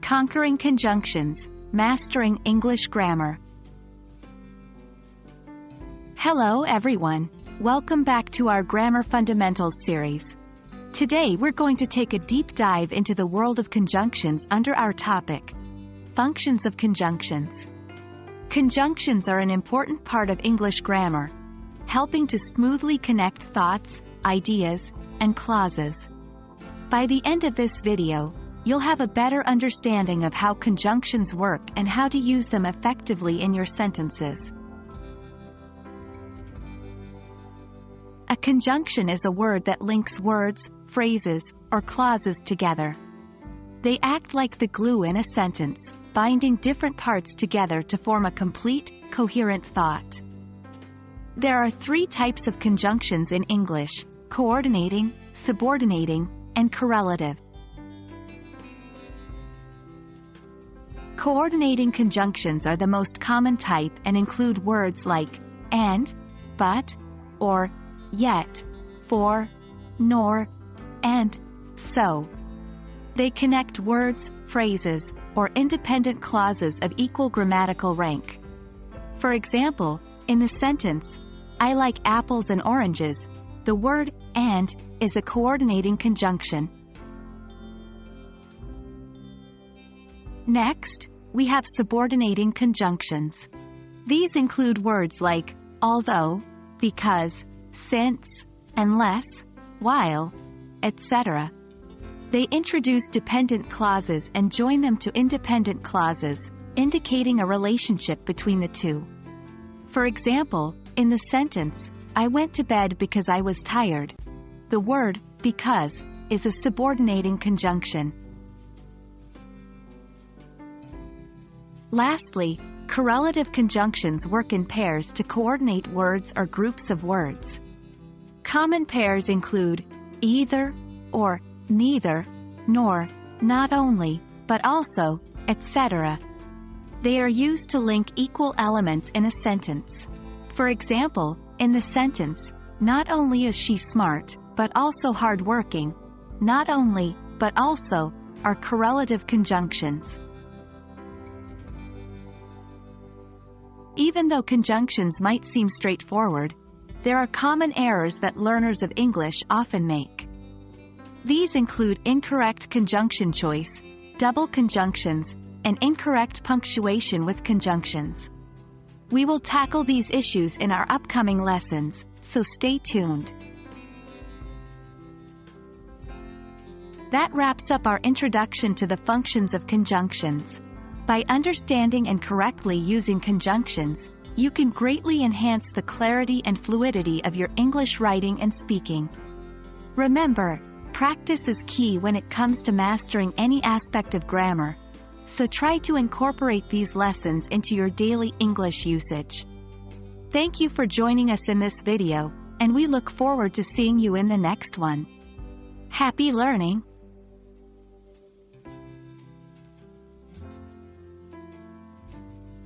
Conquering Conjunctions, Mastering English Grammar. Hello everyone, welcome back to our Grammar Fundamentals series. Today we're going to take a deep dive into the world of conjunctions under our topic, Functions of Conjunctions. Conjunctions are an important part of English grammar, helping to smoothly connect thoughts, ideas, and clauses. By the end of this video, you'll have a better understanding of how conjunctions work and how to use them effectively in your sentences. A conjunction is a word that links words, phrases, or clauses together. They act like the glue in a sentence, binding different parts together to form a complete, coherent thought. There are three types of conjunctions in English: coordinating, subordinating, and correlative. Coordinating conjunctions are the most common type and include words like and, but, or, yet, for, nor, and, so. They connect words, phrases, or independent clauses of equal grammatical rank. For example, in the sentence, I like apples and oranges, the word and is a coordinating conjunction. Next, we have subordinating conjunctions. These include words like although, because, since, unless, while, etc. They introduce dependent clauses and join them to independent clauses, indicating a relationship between the two. For example, in the sentence, I went to bed because I was tired, the word because is a subordinating conjunction. Lastly, correlative conjunctions work in pairs to coordinate words or groups of words. Common pairs include either, or neither, nor, not only, but also, etc. They are used to link equal elements in a sentence. For example, in the sentence, not only is she smart, but also hardworking, not only, but also, are correlative conjunctions. Even though conjunctions might seem straightforward, there are common errors that learners of English often make. These include incorrect conjunction choice, double conjunctions, and incorrect punctuation with conjunctions. We will tackle these issues in our upcoming lessons, so stay tuned. That wraps up our introduction to the functions of conjunctions. By understanding and correctly using conjunctions, you can greatly enhance the clarity and fluidity of your English writing and speaking. Remember, practice is key when it comes to mastering any aspect of grammar, so try to incorporate these lessons into your daily English usage. Thank you for joining us in this video, and we look forward to seeing you in the next one. Happy learning!